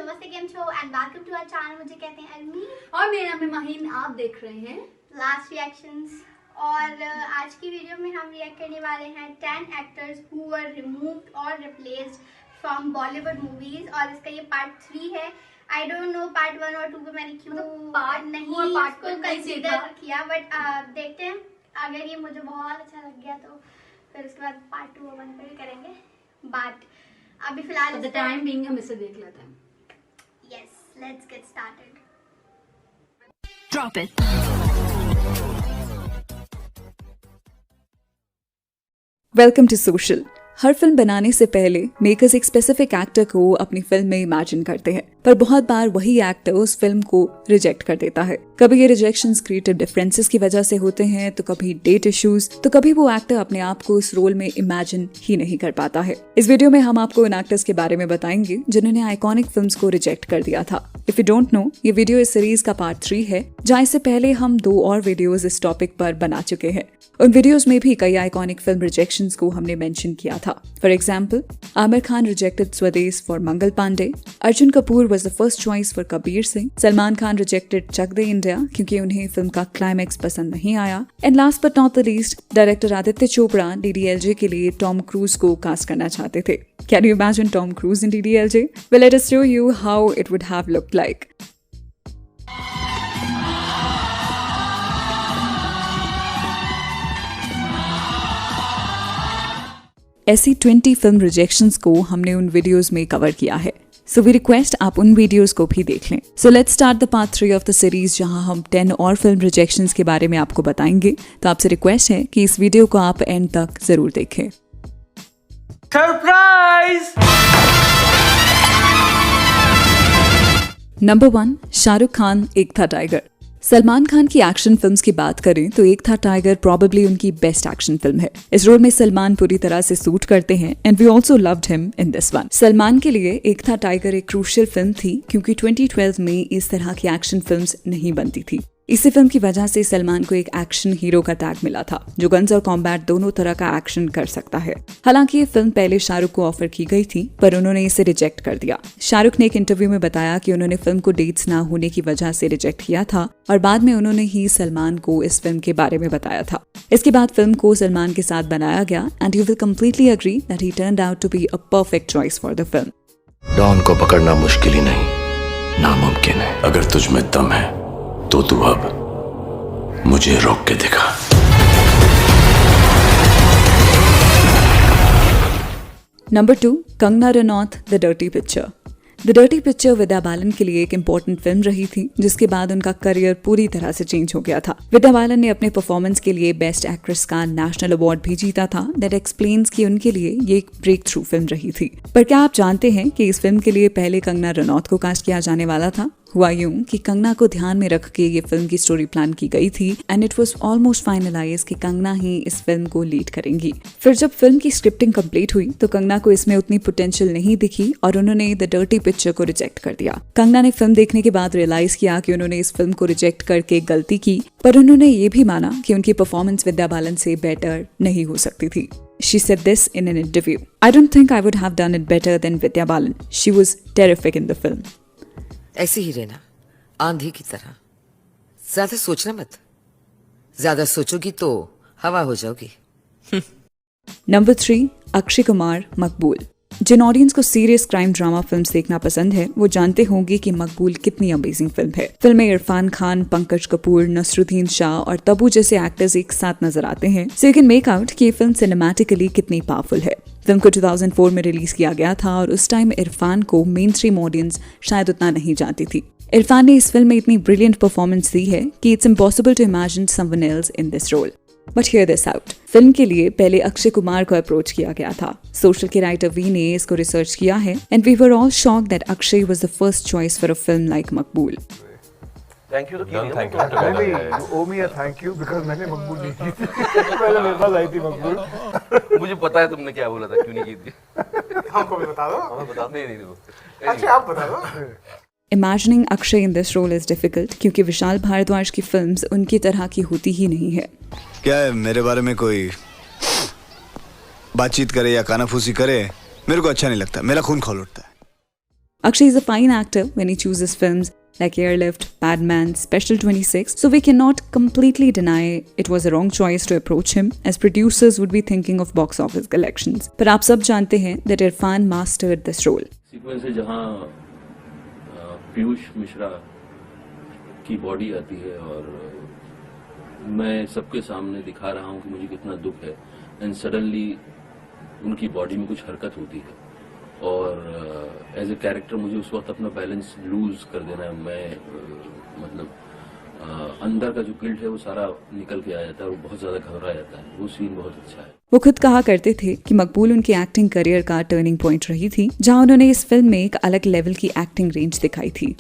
नमस्ते, केम छो and welcome to our channel. मुझे कहते हैं अलमी और मेरा नाम है माहीन। आप देख रहे हैं लास्ट रिएक्शंस। और आज की वीडियो में हम रिएक्ट करने वाले हैं 10 एक्टर्स हु वर रिमूव्ड और रिप्लेस्ड फ्रॉम बॉलीवुड मूवीज। और इसका ये पार्ट 3 है। आई डोंट नो पार्ट 1 और 2 पे मैंने क्यों पार्ट नहीं पार्ट को कंसीडर किया, बट देखते हैं। अगर ये मुझे बहुत अच्छा लग गया तो फिर उसके बाद पार्ट 2 और 1 पे भी करेंगे। बट अभी फिलहाल द टाइम बीइंग हम इसे देख लेते हैं। Yes, let's get started. Drop it. Welcome to social. हर फिल्म बनाने से पहले मेकर्स एक स्पेसिफिक एक्टर को अपनी फिल्म में इमेजिन करते हैं, पर बहुत बार वही एक्टर उस फिल्म को रिजेक्ट कर देता है। कभी ये रिजेक्शंस क्रिएटिव डिफरेंसेस की वजह से होते हैं, तो कभी डेट इश्यूज, तो कभी वो एक्टर अपने आप को इस रोल में इमेजिन ही नहीं कर पाता है। इस वीडियो में हम आपको उन एक्टर्स के बारे में बताएंगे जिन्होंने आइकॉनिक फिल्म्स को रिजेक्ट कर दिया था। इफ यू डोंट नो, ये वीडियो इस सीरीज का पार्ट 3 है, जहाँ इससे पहले हम 2 और वीडियोस इस टॉपिक पर बना चुके हैं। उन वीडियोस में भी कई आइकॉनिक फिल्म रिजेक्शंस को हमने मेंशन किया था। For example, Aamir Khan rejected Swades for Mangal Pandey, Arjun Kapoor was the first choice for Kabir Singh, Salman Khan rejected Chak De India क्योंकि उन्हें फिल्म का क्लाइमैक्स पसंद नहीं आया, and last but not the least, director Aditya Chopra DDLJ के लिए टॉम क्रूज को कास्ट करना चाहते थे। Can you imagine Tom Cruise in DDLJ? Well, let us show you how it would have looked like. ऐसी 20 फिल्म रिजेक्शंस को हमने उन वीडियोस में कवर किया है, सो वी रिक्वेस्ट आप उन वीडियोस को भी देख लें। So let's start the part 3 of the series, जहां हम 10 और फिल्म रिजेक्शंस के बारे में आपको बताएंगे। तो आपसे रिक्वेस्ट है कि इस वीडियो को आप एंड तक जरूर देखें। सरप्राइज! नंबर 1, शाहरुख खान एक था टाइगर। सलमान खान की एक्शन फिल्म्स की बात करें तो एक था टाइगर प्रॉबेबली उनकी बेस्ट एक्शन फिल्म है। इस रोल में सलमान पूरी तरह से सूट करते हैं, and we also loved him in this one. Salman के लिए एक था टाइगर एक क्रूशियल फिल्म थी, क्योंकि 2012 में इस तरह की एक्शन फिल्म्स नहीं बनती थी। इसी फिल्म की वजह से सलमान को एक एक्शन हीरो का टैग मिला था, जो गन्स और कॉम्बैट दोनों तरह का एक्शन कर सकता है। हालांकि ये फिल्म पहले शाहरुख को ऑफर की गई थी, पर उन्होंने इसे रिजेक्ट कर दिया। शाहरुख ने एक इंटरव्यू में बताया कि उन्होंने फिल्म को डेट्स ना होने की वजह से रिजेक्ट किया था, और बाद में उन्होंने ही सलमान को इस फिल्म के बारे में बताया था। इसके बाद फिल्म को सलमान के साथ बनाया गया, and you will completely agree that he turned out to be a perfect choice for the film. Don को पकड़ना मुश्किल ही नहीं, नामुमकिन है। अगर तुझ में दम है तो तू अब मुझे रोक के दिखा। Number 2, Kangana Ranaut, the dirty picture. The dirty picture Vidya Balan के लिए एक इम्पोर्टेंट फिल्म रही थी, जिसके बाद उनका करियर पूरी तरह से चेंज हो गया था। विद्या बालन ने अपने परफॉर्मेंस के लिए बेस्ट एक्ट्रेस का नेशनल अवार्ड भी जीता था। दैट एक्सप्लेन्स कि उनके लिए ये एक ब्रेक थ्रू फिल्म रही थी। पर क्या आप जानते हैं कि इस फिल्म के लिए पहले कंगना रनौत को कास्ट किया जाने वाला था? हुआ यूं कि कंगना को ध्यान में रख के ये फिल्म की स्टोरी प्लान की गई थी, and it was almost finalize कि कंगना ही इस फिल्म को लीड करेंगी। फिर जब फिल्म की स्क्रिप्टिंग कंप्लीट हुई तो कंगना को इसमें उतनी पोटेंशियल नहीं दिखी, और उन्होंने द डर्टी पिक्चर को रिजेक्ट कर दिया। कंगना ने फिल्म देखने के बाद रियलाइज किया कि उन्होंने इस फिल्म को रिजेक्ट करके गलती की, पर उन्होंने ये भी माना कि उनकी परफॉर्मेंस विद्या बालन से बेटर नहीं हो सकती थी। She said this in an interview. I don't think I would have done it better than Vidya Balan. She was terrific in the film. ऐसे ही रहना, आंधी की तरह। ज्यादा सोचना मत, ज्यादा सोचोगी तो हवा हो जाओगी। नंबर 3, अक्षय कुमार, मकबूल। जिन ऑडियंस को सीरियस क्राइम ड्रामा फिल्म्स देखना पसंद है, वो जानते होंगे कि मकबूल कितनी अमेजिंग फिल्म है। फिल्म में इरफान खान, पंकज कपूर, नसरुद्दीन शाह और तब्बू जैसे एक्टर्स एक साथ नजर आते हैं, so you can make out कि ये फिल्म सिनेमैटिकली कितनी पावरफुल है। फिल्म को 2004 में रिलीज किया गया था, और उस टाइम इरफान को मेन स्ट्रीम ऑडियंस शायद उतना नहीं जानती थी। इरफान ने इस फिल्म में इतनी ब्रिलियंट परफॉर्मेंस दी है कि it's impossible to imagine someone else in this role. But hear this out, film के लिए पहले अक्षय कुमार को अप्रोच किया गया था। सोशल के राइटर वी ने इसको रिसर्च किया है, and we were all shocked that Akshay was the first choice for a film like Maqbool. Thank you तो नहीं, you owe me a thank you because मैंने मकबूल नहीं की थी। पहले मेरे पास आई थी मकबूल। मुझे पता है तुमने क्या बोला था, क्यों नहीं की थी। हमको भी बता दो। हमें बता नहीं। अच्छा आप बता दो। Imagining Akshay in this role is difficult, क्योंकि विशाल भारद्वाज की फिल्म्स उनकी तरह की होती ही नहीं है। क्या है, मेरे बारे में कोई बातचीत करे या कानाफूसी करे, मेरे को अच्छा नहीं लगता, मेरा खून खौल उठता है। Akshay is a fine actor when he chooses films like Airlift, Padman, Special 26, so we cannot completely deny it was a wrong choice to approach him, as producers would be thinking of box office collections. पर आप सब जानते हैं that Irfan mastered this role. Sequence है जहाँ पीयूष मिश्रा की body आती है और मैं सबके सामने दिखा रहा हूँ कि मुझे कितना दुख है, एंड सडनली उनकी बॉडी में कुछ हरकत होती है और एज ए कैरेक्टर मुझे उस वक्त अपना बैलेंस लूज कर देना है। मैं मतलब अंदर का जो गिल्ट है वो सारा निकल के आ जाता है और बहुत ज्यादा घबरा जाता है। वो सीन बहुत अच्छा है। वो खुद कहा करते थे कि मकबूल उनकी एक्टिंग करियर का टर्निंग पॉइंट रही थी, जहां उन्होंने इस फिल्म में एक अलग लेवल की एक्टिंग रेंज दिखाई थी।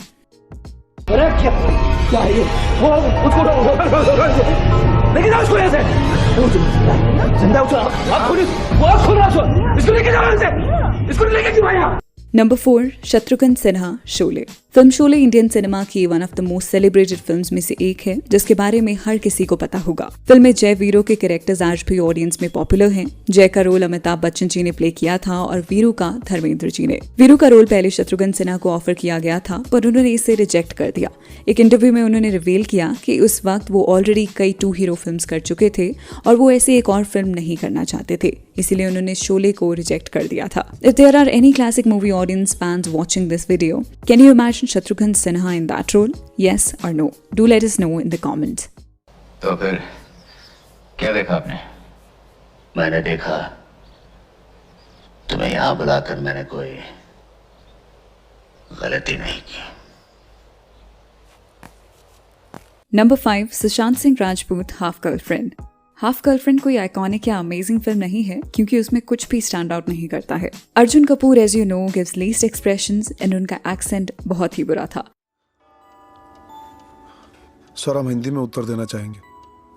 Number 4, Shatrughan Sinha, Sholay. Film Sholay Indian cinema की one of the most celebrated films में से एक है, जिसके बारे में हर किसी को पता होगा। फिल्म में जय वीरू के कैरेक्टर्स आज भी ऑडियंस में पॉपुलर हैं। जय का रोल अमिताभ बच्चन जी ने प्ले किया था और वीरू का धर्मेंद्र जी ने। वीरू का रोल पहले शत्रुघ्न सिन्हा को ऑफर किया गया था, पर उन्होंने इसे रिजेक्ट कर दिया। एक इंटरव्यू में उन्होंने रिवील किया कि उस वक्त वो ऑलरेडी कई 2 हीरो फिल्म्स कर चुके थे और वो ऐसी एक और फिल्म नहीं करना चाहते थे, इसीलिए उन्होंने शोले को रिजेक्ट कर दिया था। If there are any classic movie audience fans watching this video, can you imagine Shatrughan Sinha in that role? Yes or no? Do let us know in the comments. तो फिर क्या देखा आपने? मैंने देखा तुम्हें यहाँ बुलाकर मैंने कोई गलती नहीं की। Number 5, Sushant Singh Rajput, half girlfriend. Half girlfriend कोई आइकॉनिक या अमेजिंग फिल्म नहीं है, क्योंकि उसमें कुछ भी स्टैंड आउट नहीं करता है। Arjun Kapoor as you know gives least expressions and उनका एक्सेंट बहुत ही बुरा था। सर, हम हिंदी में उत्तर देना चाहेंगे।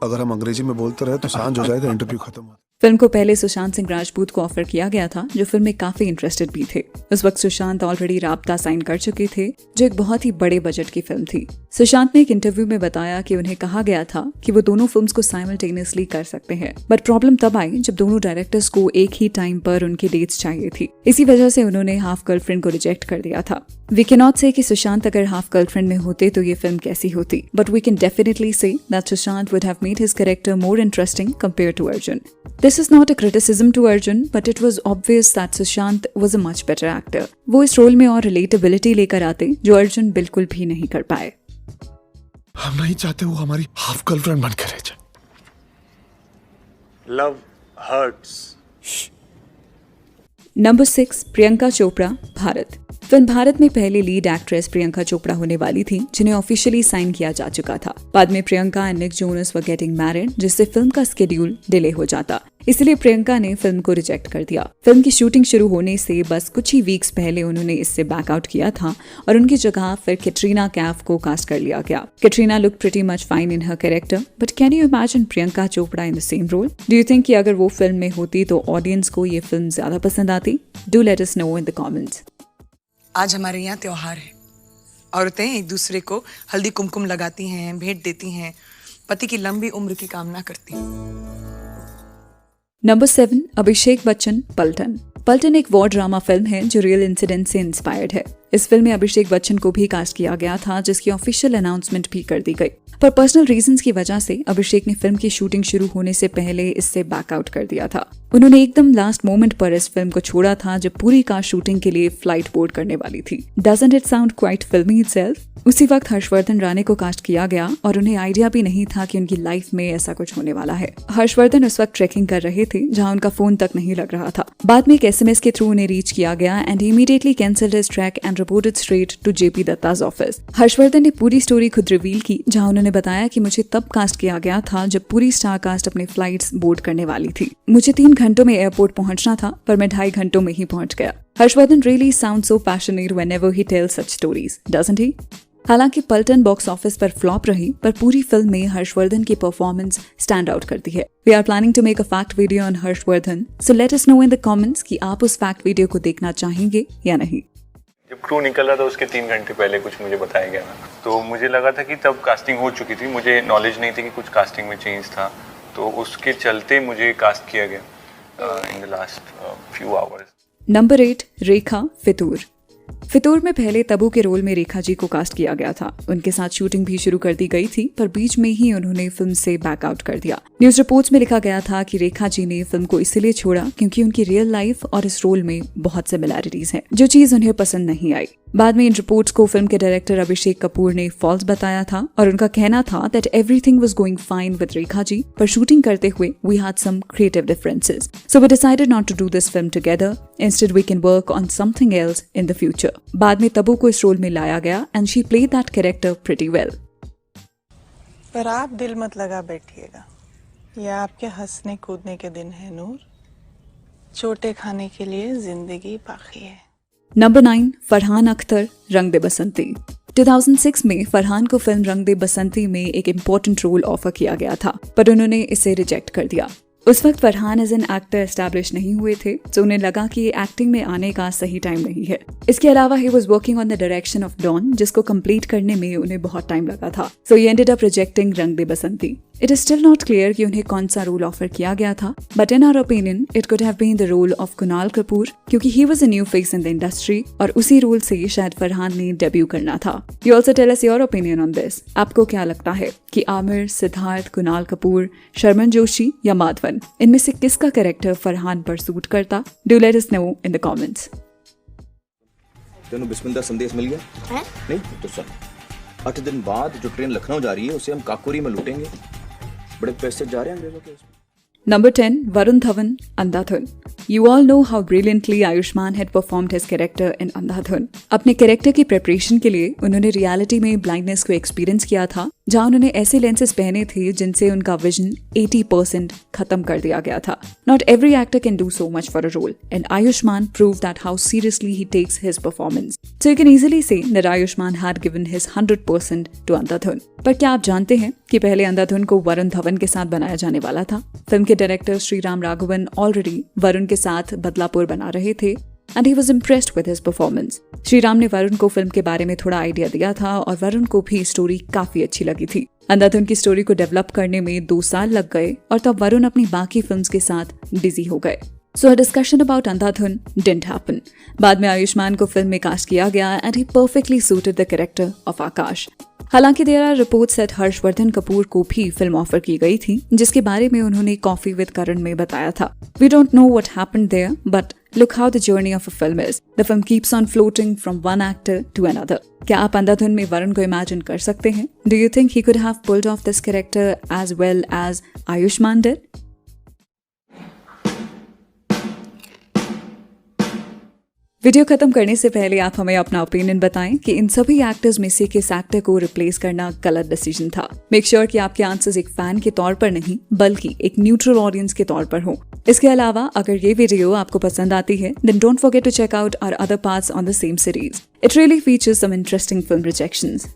अगर हम अंग्रेजी में बोलते रहे तो सांझ हो जाए तो इंटरव्यू खत्म हो। फिल्म को पहले सुशांत सिंह राजपूत को ऑफर किया गया था, जो फिल्म में काफी इंटरेस्टेड भी थे। उस वक्त सुशांत ऑलरेडी राब्ता साइन कर चुके थे, जो एक बहुत ही बड़े बजट की फिल्म थी। सुशांत ने एक इंटरव्यू में बताया कि उन्हें कहा गया था कि वो दोनों फिल्म्स को साइमल्टेनियसली कर सकते हैं, बट प्रॉब्लम तब आई जब दोनों डायरेक्टर्स को एक ही टाइम पर उनकी डेट्स चाहिए थी। इसी वजह से उन्होंने हाफ गर्लफ्रेंड को रिजेक्ट कर दिया था। वी कैन नॉट से कि सुशांत अगर हाफ गर्लफ्रेंड में होते तो ये फिल्म कैसी होती, but we can definitely say that Sushant would have made his character more interesting compare to Arjun. This is not a criticism to Arjun, but it was obvious that Sushant was a much better actor. वो इस role में और relatability लेकर आते, जो अर्जुन बिल्कुल भी नहीं कर पाए। हम नहीं चाहते वो हमारी हाफ गर्लफ्रेंड बनकर रह जाए। Love hurts. Number 6, Priyanka Chopra, Bharat. Film Bharat में पहले लीड एक्ट्रेस प्रियंका चोपड़ा होने वाली थी, जिन्हें ऑफिशियली साइन किया जा चुका था। बाद में Priyanka and Nick Jonas were getting married, जिससे फिल्म का स्केड्यूल डिले हो जाता, इसलिए प्रियंका ने फिल्म को रिजेक्ट कर दिया। फिल्म की शूटिंग शुरू होने से बस कुछ ही वीक्स पहले उन्होंने इससे बैकआउट किया था और उनकी जगह फिर कैटरीना कैफ को कास्ट कर लिया गया। Katrina look pretty much fine in her character, but can you imagine Priyanka Chopra in the same role? Do you think कि अगर वो फिल्म में होती तो ऑडियंस को ये फिल्म ज्यादा पसंद आती? Do let us know in the comments. आज हमारे यहाँ त्योहार है। औरतें एक दूसरे को हल्दी कुमकुम लगाती हैं, भेंट देती हैं, पति की लंबी उम्र की कामना करती हैं। नंबर 7, अभिषेक बच्चन, पलटन। पलटन एक वॉर ड्रामा फिल्म है जो रियल इंसिडेंट से इंस्पायर्ड है। इस फिल्म में अभिषेक बच्चन को भी कास्ट किया गया था, जिसकी ऑफिशियल अनाउंसमेंट भी कर दी गई, पर पर्सनल रीजंस की वजह से अभिषेक ने फिल्म की शूटिंग शुरू होने से पहले इससे बैकआउट कर दिया था। उन्होंने एकदम लास्ट मोमेंट पर इस फिल्म को छोड़ा था, जब पूरी कास्ट शूटिंग के लिए फ्लाइट बोर्ड करने वाली थी। डजंट इट साउंड क्वाइट फिल्मी इटसेल्फ? उसी वक्त हर्षवर्धन राणे को कास्ट किया गया और उन्हें आइडिया भी नहीं था कि उनकी लाइफ में ऐसा कुछ होने वाला है। हर्षवर्धन उस वक्त ट्रैकिंग कर रहे थे, जहां उनका फोन तक नहीं लग रहा था। बाद में एक SMS के थ्रू उन्हें रीच किया गया and immediately cancelled his track and reported straight to JP Datta's office. Harshvardhan ने पूरी स्टोरी खुद रिवील की, जहां उन्होंने बताया कि मुझे तब कास्ट किया गया था जब पूरी स्टार कास्ट अपने फ्लाइट्स बोर्ड करने वाली थी। मुझे 3 घंटों में एयरपोर्ट पहुंचना था, पर मैं 2.5 घंटों में ही पहुंच गया। Harshvardhan really sounds so passionate whenever he tells such stories, doesn't he? हालांकि पलटन बॉक्स ऑफिस पर फ्लॉप रही, पर पूरी फिल्म में हर्षवर्धन की परफॉर्मेंस स्टैंड आउट करती है। We are planning to make a fact video on Harshvardhan, so let us know in the comments कि आप उस फैक्ट वीडियो को देखना चाहेंगे या नहीं। जब क्रू निकल रहा था उसके 3 घंटे पहले कुछ मुझे बताया गया था, तो मुझे लगा था कि तब कास्टिंग हो चुकी थी। मुझे नॉलेज नहीं थी कि कुछ कास्टिंग में चेंज था, तो उसके चलते मुझे कास्ट किया गया in the last few hours. Number 8, रेखा, फितूर। फितूर में पहले तब्बू के रोल में रेखा जी को कास्ट किया गया था। उनके साथ शूटिंग भी शुरू कर दी गई थी, पर बीच में ही उन्होंने फिल्म से बैकआउट कर दिया। न्यूज रिपोर्ट्स में लिखा गया था कि रेखा जी ने फिल्म को इसलिए छोड़ा क्योंकि उनकी रियल लाइफ और इस रोल में बहुत सिमिलैरिटीज हैं, जो चीज उन्हें पसंद नहीं आई। बाद में इन रिपोर्ट्स को फिल्म के डायरेक्टर अभिषेक कपूर ने फॉल्स बताया था और उनका कहना था that everything was going fine with Rekha ji, पर शूटिंग करते हुए we had some creative differences, so we decided not to do this film together, instead we can work on something else in the future. बाद में तब्बू को इस role में लाया गया and she played that character pretty well. पर आप दिल मत लगा बैठिएगा, ये आपके हंसने कूदने के दिन है नूर, चोटे खाने के लिए जिंदगी बाकी है। नंबर 9, फरहान अख्तर, रंग दे बसंती। 2006 में फरहान को फिल्म रंग दे बसंती में एक इम्पोर्टेंट रोल ऑफर किया गया था, पर उन्होंने इसे रिजेक्ट कर दिया। उस वक्त Farhan as an actor establish नहीं हुए थे, तो उन्हें लगा कि एक्टिंग में आने का सही टाइम नहीं है। इसके अलावा he was working on the direction of Don, जिसको कंप्लीट करने में उन्हें बहुत टाइम लगा था, so he ended up rejecting Rang De Basanti. It is still not clear कि उन्हें कौन सा रोल ऑफर किया गया था, but in our opinion it could have been the role of Kunal Kapoor, क्योंकि he was a new face in the industry और उसी रोल से शायद फरहान ने डेब्यू करना था। You also tell us your opinion on this. आपको क्या लगता है कि आमिर, सिद्धार्थ, कुणाल कपूर, शर्मन जोशी या माधवन, इनमें से किसका कैरेक्टर फरहान पर सूट करता? Do let us know in the comments. तेनू बिस्मिल्लाह संदेश मिल गया है? नहीं तो सुन, 8 दिन बाद जो ट्रेन लखनऊ जा रही है उसे हम काकोरी में लूटेंगे। बड़े पैसे जा रहे हैं अंग्रेजों के। Number 10, Varun Dhawan, Andhadhun. You all know how brilliantly Ayushmann had performed his character in Andhadhun. अपने कैरेक्टर की प्रिपरेशन के लिए उन्होंने रियलिटी में ब्लाइंडनेस को एक्सपीरियंस किया था, जहां उन्होंने ऐसे लेंसेज पहने थे जिनसे उनका विजन 80% खत्म कर दिया गया था। Not every actor can do so much for a role, and Ayushmann proved that how seriously he takes his performance. So you can easily say that Ayushmann had given his 100% to Andhadhun. पर क्या आप जानते हैं कि पहले अंधाधुन को वरुण धवन के साथ बनाया जाने वाला था? फिल्म के डायरेक्टर श्रीराम राघवन ऑलरेडी वरुण के साथ बदलापुर बना रहे थे and he was impressed with his performance. Shriram ने वरुण को फिल्म के बारे में थोड़ा आइडिया दिया था और वरुण को भी स्टोरी काफी अच्छी लगी थी। अंधाधुन की स्टोरी को डेवलप करने में 2 साल लग गए और तब वरुण अपनी बाकी फिल्म्स के साथ बिजी हो गए। So a discussion about Andhadhun didn't happen. बाद में आयुष्मान को फिल्म में कास्ट किया गया and he perfectly suited the character of Akash. हालांकि there are reports that Harshvardhan Kapoor को भी फिल्म ऑफर की गई थी, जिसके बारे में उन्होंने कॉफी विद करण में बताया था। We don't know what happened there, but look how the journey of a film is. The film keeps on floating from one actor to another. क्या आप अंधाधुन में वरुण को इमेजिन कर सकते हैं? Do you think he could have pulled off this character as well as Ayushmann did? Video खत्म करने से पहले आप हमें अपना ओपिनियन बताएं कि इन सभी एक्टर्स में से किस एक्टर को रिप्लेस करना गलत डिसीजन था। मेक श्योर कि आपके आंसर्स एक फैन के तौर पर नहीं बल्कि एक न्यूट्रल ऑडियंस के तौर पर हो। इसके अलावा अगर ये वीडियो आपको पसंद आती है then don't forget to check out our other parts on the same series. It really features some interesting film rejections.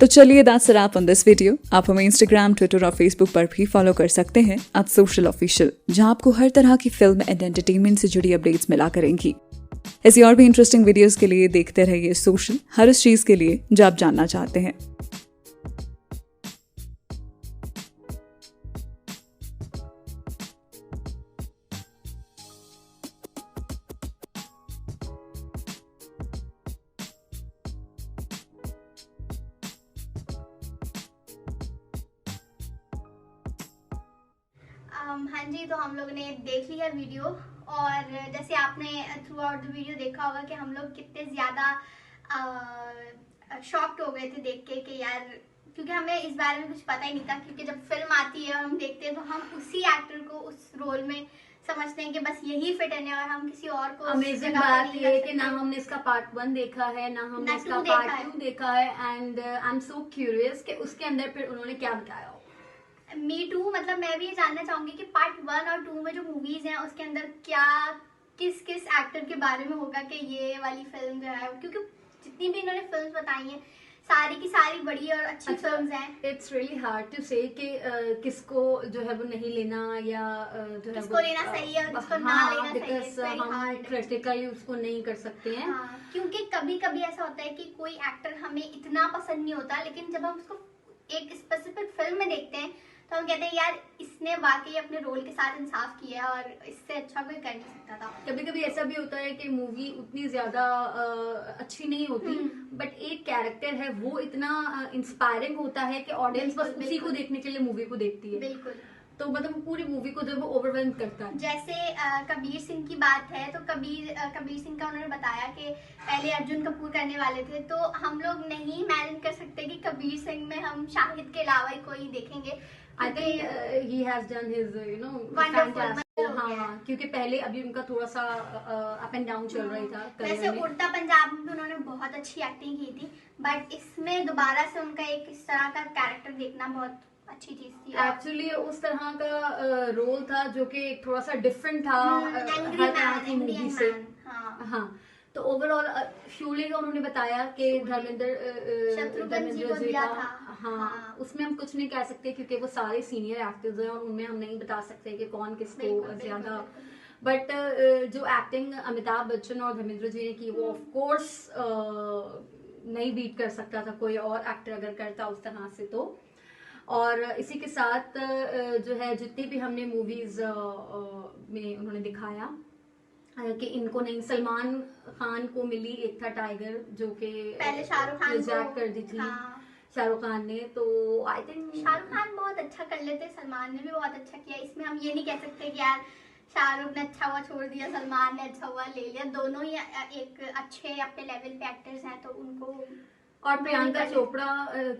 तो चलिए that's a wrap on this video. आप हमें इंस्टाग्राम, ट्विटर और फेसबुक पर भी फॉलो कर सकते हैं @socialofficial, जहां आपको हर तरह की फिल्म एंड एंटरटेनमेंट से जुड़ी अपडेट्स मिला करेंगी। ऐसी और भी इंटरेस्टिंग वीडियोस के लिए देखते रहिए सोशल, हर उस चीज के लिए जो आप जानना चाहते हैं। हाँ जी, तो हम लोगों ने देख लिया वीडियो और जैसे आपने थ्रू आउट द वीडियो देखा होगा कि हम लोग कितने ज़्यादा शॉक्ड हो गए थे देख के कि यार, क्योंकि हमें इस बारे में कुछ पता ही नहीं था। क्योंकि जब फिल्म आती है और हम देखते हैं तो हम उसी एक्टर को उस रोल में समझते हैं कि बस यही फिट है और हम किसी और को। अमेजिंग बात ये है कि ना हमने इसका पार्ट 1 देखा है ना हमने इसका पार्ट 2 देखा है and I am so curious कि उसके अंदर फिर उन्होंने क्या बताया हो। मी टू, मतलब मैं भी ये जानना चाहूंगी कि पार्ट 1 और 2 में जो मूवीज हैं उसके अंदर क्या किस किस एक्टर के बारे में होगा कि ये वाली फिल्म जो है, क्योंकि जितनी भी इन्होंने फिल्म्स बताई हैं सारी की सारी बड़ी और अच्छी फिल्म्स हैं। इट्स रियली हार्ड टू से कि किसको जो है वो नहीं लेना या जो है किसको लेना सही है और किसको ना लेना सही है। हम क्रिटिकली उसको नहीं कर सकते हैं। क्योंकि कभी कभी ऐसा होता है कि कोई एक्टर हमें इतना पसंद नहीं होता, लेकिन जब हम उसको एक स्पेसिफिक फिल्म में देखते हैं तो हम कहते हैं यार इसने वाकई अपने रोल के साथ इंसाफ किया और इससे अच्छा कोई कर नहीं सकता था। कभी कभी ऐसा भी होता है कि मूवी उतनी ज्यादा अच्छी नहीं होती, बट एक कैरेक्टर है वो इतना इंस्पायरिंग होता है कि ऑडियंस बस उसी को देखने के लिए मूवी को देखती है। बिल्कुल। तो मतलब पूरी मूवी को जब वो ओवरवेलम करता है। जैसे कबीर सिंह की बात है तो कबीर सिंह का उन्होंने बताया कि पहले अर्जुन कपूर करने वाले थे, तो हम लोग नहीं इमेजिन कर सकते कि कबीर सिंह में हम शाहिद के अलावा ही कोई देखेंगे। I think he has done his wonderful. हाँ, क्योंकि पहले अभी उनका थोड़ा सा अप एंड डाउन चल रहा था। वैसे उड़ता पंजाब में भी उन्होंने बहुत अच्छी एक्टिंग की थी, बट इसमें दोबारा से उनका एक इस तरह का कैरेक्टर देखना बहुत अच्छी चीज थी। एक्चुअली उस तरह का रोल था जो कि थोड़ा सा डिफरेंट था हर तरह की मूवी से। हाँ, तो ओवरऑल शोले का उन्होंने बताया कि धर्मेंद्र जी का हाँ, उसमें हम कुछ नहीं कह सकते क्योंकि वो सारे सीनियर एक्टर्स हैं और उनमें हम नहीं बता सकते कि कौन किसको ज्यादा। बट जो एक्टिंग अमिताभ बच्चन और धर्मेंद्र जी ने की वो ऑफ कोर्स नहीं बीट कर सकता था कोई और एक्टर अगर करता उस तरह से। तो और इसी के साथ जो है जितनी भी हमने मूवीज में उन्होंने दिखाया कि इनको नहीं, सलमान खान को मिली एक था टाइगर जो कि पहले शाहरुख खान रिजेक्ट कर दी थी। हाँ। शाहरुख खान ने, तो आई थिंक शाहरुख खान बहुत अच्छा कर लेते, सलमान ने भी बहुत अच्छा किया। इसमें हम ये नहीं कह सकते कि यार शाहरुख ने अच्छा हुआ छोड़ दिया, सलमान ने अच्छा हुआ ले लिया। दोनों ही एक अच्छे अपने लेवल पे एक्टर्स हैं, तो उनको। और प्रियंका चोपड़ा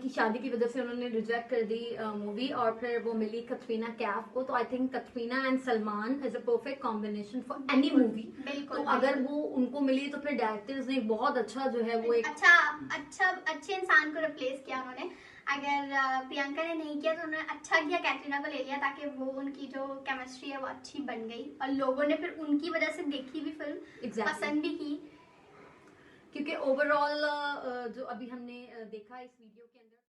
की शादी की वजह से उन्होंने रिजेक्ट कर दी मूवी और फिर वो मिली कटरीना कैफ को। तो I think Katrina and Salman is a perfect combination for any movie. तो अगर वो उनको मिली तो फिर डायरेक्टर्स ने बहुत अच्छा जो है वो एक अच्छे इंसान को रिप्लेस किया उन्होंने। अगर प्रियंका ने नहीं किया तो उन्होंने अच्छा किया, कैटरीना को ले लिया ताकि वो उनकी जो केमिस्ट्री है वो अच्छी बन गई और लोगों ने फिर उनकी वजह से देखी भी फिल्म, पसंद भी की। क्योंकि ओवरऑल जो अभी हमने देखा इस वीडियो के अंदर